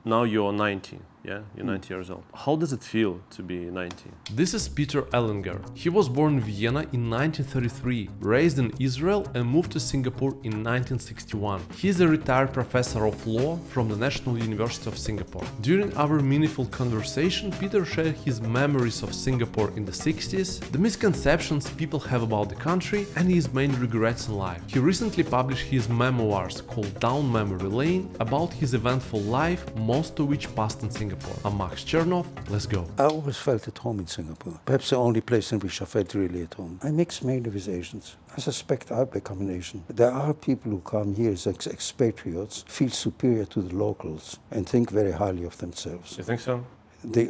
Now you're 19, yeah? You're 90 years old. How does it feel to be 19? This is Peter Ellinger. He was born in Vienna in 1933, raised in Israel and moved to Singapore in 1961. He is a retired professor of law from the National University of Singapore. During our meaningful conversation, Peter shared his memories of Singapore in the 60s, the misconceptions people have about the country, and his main regrets in life. He recently published his memoirs called Down Memory Lane about his eventful life, most of which passed in Singapore. I'm Chernov, let's go. I always felt at home in Singapore. Perhaps the only place in which I felt really at home. I mix mainly with Asians. I suspect I'll become an Asian. There are people who come here as expatriates, feel superior to the locals, and think very highly of themselves. You think so?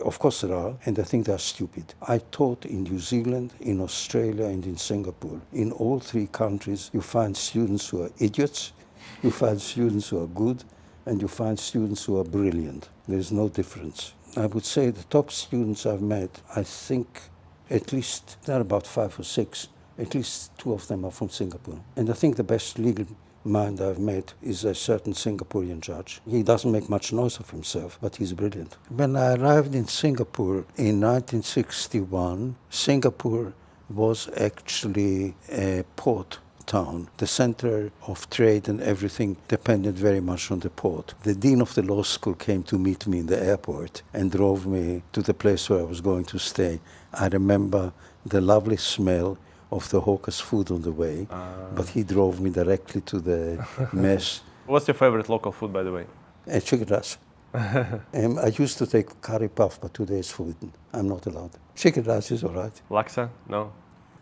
Of course there are, and I think they're stupid. I taught in New Zealand, in Australia, and in Singapore. In all three countries, you find students who are idiots, you find students who are good, and you find students who are brilliant. There's no difference. I would say the top students I've met, I think at least, there are about 5 or 6, at least 2 of them are from Singapore. And I think the best legal mind I've met is a certain Singaporean judge. He doesn't make much noise of himself, but he's brilliant. When I arrived in Singapore in 1961, Singapore was actually a port town. The center of trade and everything depended very much on the port. The dean of the law school came to meet me in the airport and drove me to the place where I was going to stay. I remember the lovely smell of the hawker's food on the way, but he drove me directly to the mess. What's your favorite local food, by the way? Chicken rice. I used to take curry puff, but today it's forbidden. I'm not allowed. Chicken rice is all right. Laksa? No?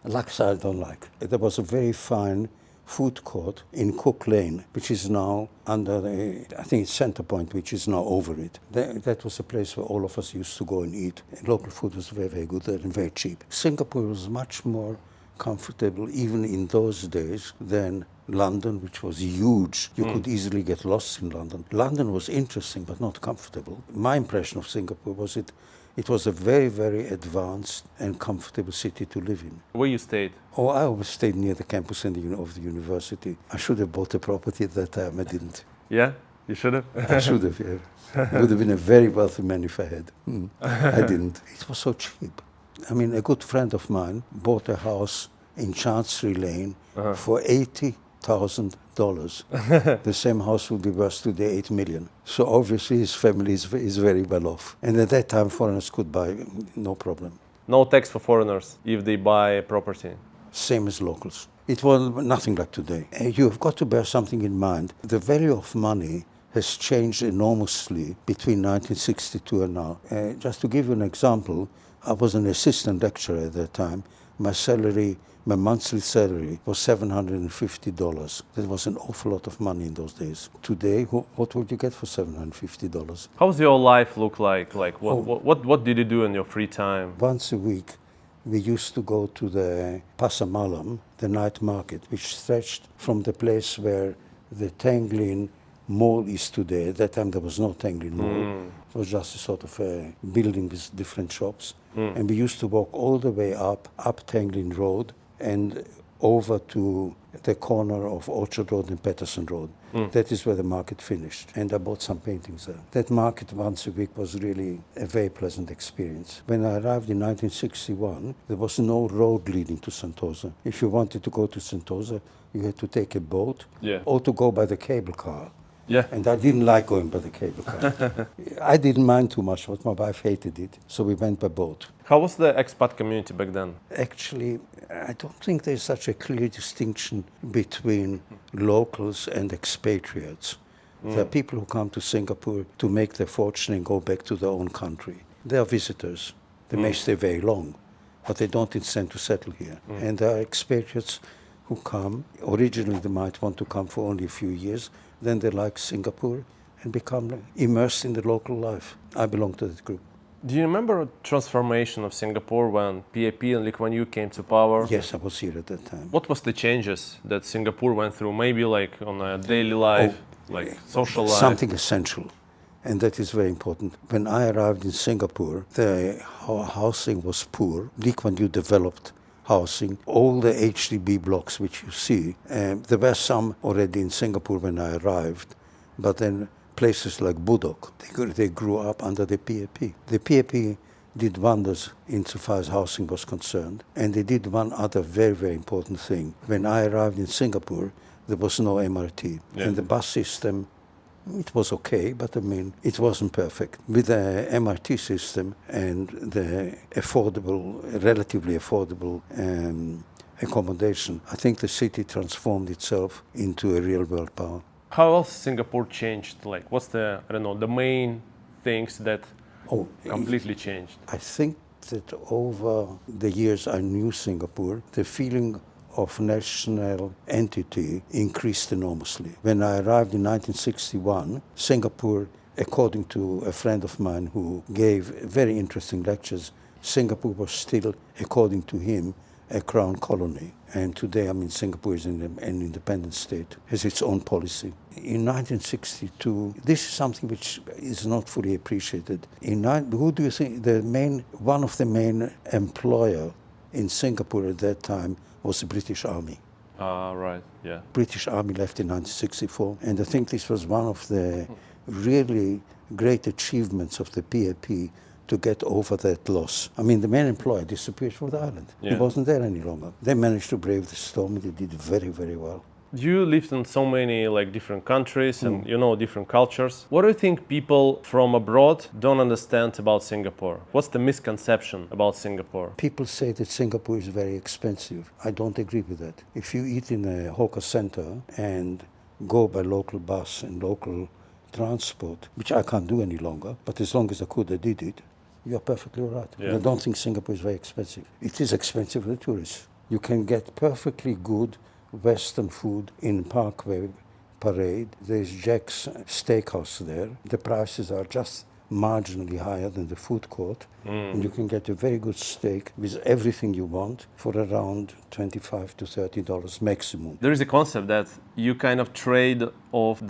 Laksa I don't like. There was a very fine food court in Cook Lane, which is now under the, I think it's Center Point, which is now over it. That was a place where all of us used to go and eat. Local food was very, very good and very cheap. Singapore was much more comfortable, even in those days, than London, which was huge. You could easily get lost in London. London was interesting, but not comfortable. My impression of Singapore was it was a very, very advanced and comfortable city to live in. Where you stayed? Oh, I always stayed near the campus of the university. I should have bought a property at that time. I didn't. Yeah? You should have? I should have, yeah. Would have been a very wealthy man if I had. I didn't. It was so cheap. I mean, a good friend of mine bought a house in Chancery Lane for $80,000. The same house would be worth today $8 million. So obviously his family is very well off. And at that time foreigners could buy, no problem. No tax for foreigners if they buy a property? Same as locals. It was nothing like today. You have got to bear something in mind. The value of money has changed enormously between 1962 and now. Just to give you an example, I was an assistant lecturer at that time. My monthly salary was $750. That was an awful lot of money in those days. Today, what would you get for $750? How's your life look like? Like, what did you do in your free time? Once a week, we used to go to the Pasar Malam, the night market, which stretched from the place where the Tanglin Mall is today. At that time, there was no Tanglin Mall. It was just a sort of a building with different shops. And we used to walk all the way up Tanglin Road, and over to the corner of Orchard Road and Patterson Road. That is where the market finished. And I bought some paintings there. That market once a week was really a very pleasant experience. When I arrived in 1961, there was no road leading to Sentosa. If you wanted to go to Sentosa, you had to take a boat or to go by the cable car. Yeah. And I didn't like going by the cable car. I didn't mind too much, but my wife hated it. So we went by boat. How was the expat community back then? Actually, I don't think there's such a clear distinction between locals and expatriates. There are people who come to Singapore to make their fortune and go back to their own country. They are visitors. They may stay very long, but they don't intend to settle here. And there are expatriates who come. Originally, they might want to come for only a few years. Then they like Singapore and become immersed in the local life. I belong to that group. Do you remember a transformation of Singapore when PAP and Lee Kuan Yew came to power? Yes, I was here at that time. What was the changes that Singapore went through? Maybe like on a daily life, like social life? Something essential, and that is very important. When I arrived in Singapore, the housing was poor. Lee Kuan Yew developed housing, all the HDB blocks which you see. There were some already in Singapore when I arrived, but then places like Budok, they grew up under the PAP. The PAP did wonders insofar as housing was concerned. And they did one other very, very important thing. When I arrived in Singapore, there was no MRT. Yeah. And the bus system, it was okay, but I mean, it wasn't perfect. With the MRT system and the relatively affordable accommodation, I think the city transformed itself into a real world power. How else Singapore changed? Like, what's the main things that completely changed? I think that over the years I knew Singapore, the feeling of national entity increased enormously. When I arrived in 1961, Singapore, according to a friend of mine who gave very interesting lectures, Singapore was still, according to him, a crown colony. And today, I mean, Singapore is an independent state, has its own policy. In 1962, this is something which is not fully appreciated. Who do you think one of the main employer in Singapore at that time was the British Army? Right, yeah. British Army left in 1964, and I think this was one of the really great achievements of the PAP to get over that loss. I mean, the main employer disappeared from the island. Yeah. He wasn't there any longer. They managed to brave the storm, and they did very, very well. You lived in so many different countries and different cultures. What do you think people from abroad don't understand about Singapore? What's the misconception about Singapore? People say that Singapore is very expensive. I don't agree with that. If you eat in a hawker center and go by local bus and local transport, which I can't do any longer, but as long as I could, I did it, you're perfectly right. Yeah. I don't think Singapore is very expensive. It is expensive for the tourists. You can get perfectly good Western food in Parkway Parade. There's Jack's Steakhouse there. The prices are just marginally higher than the food court. And you can get a very good steak with everything you want for around $25 to $30 maximum. There is a concept that you kind of trade off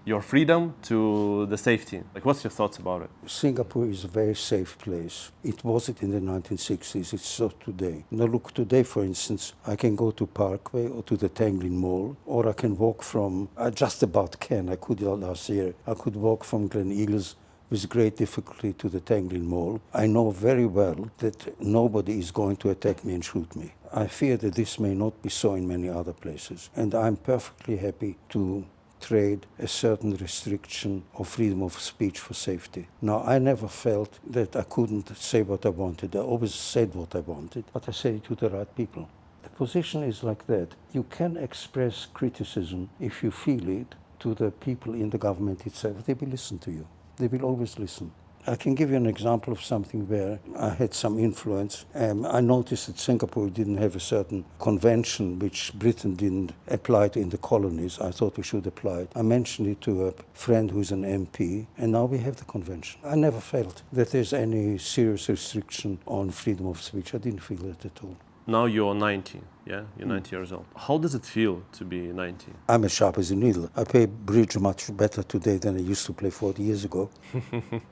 your freedom to the safety. Like, what's your thoughts about it? Singapore is a very safe place. It wasn't in the 1960s, it's so today. Now look, today, for instance, I can go to Parkway or to the Tanglin Mall, or I can walk from, I could last year, I could walk from Glen Eagles with great difficulty to the Tanglin Mall. I know very well that nobody is going to attack me and shoot me. I fear that this may not be so in many other places. And I'm perfectly happy to trade a certain restriction of freedom of speech for safety. Now, I never felt that I couldn't say what I wanted. I always said what I wanted, but I said it to the right people. The position is like that. You can express criticism, if you feel it, to the people in the government itself. They will listen to you. They will always listen. I can give you an example of something where I had some influence. I noticed that Singapore didn't have a certain convention which Britain didn't apply to in the colonies. I thought we should apply it. I mentioned it to a friend who's an MP, and now we have the convention. I never felt that there's any serious restriction on freedom of speech. I didn't feel that at all. Now you're 90, yeah? You're 90 years old. How does it feel to be 90? I'm as sharp as a needle. I play bridge much better today than I used to play 40 years ago.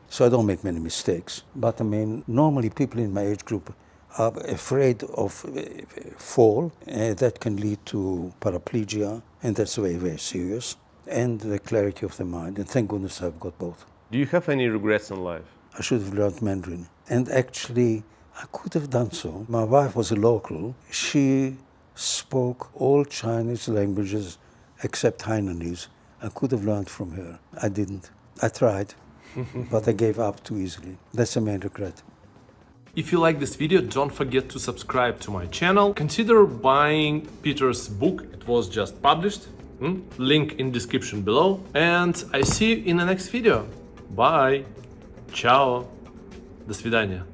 So I don't make many mistakes. But I mean, normally people in my age group are afraid of fall. That can lead to paraplegia, and that's very, very serious. And the clarity of the mind. And thank goodness I've got both. Do you have any regrets in life? I should have learned Mandarin. And actually, I could have done so. My wife was a local. She spoke all Chinese languages except Hainanese. I could have learned from her. I didn't. I tried, but I gave up too easily. That's a main regret. If you like this video, don't forget to subscribe to my channel. Consider buying Peter's book. It was just published. Link in description below. And I see you in the next video. Bye. Ciao. До свидания.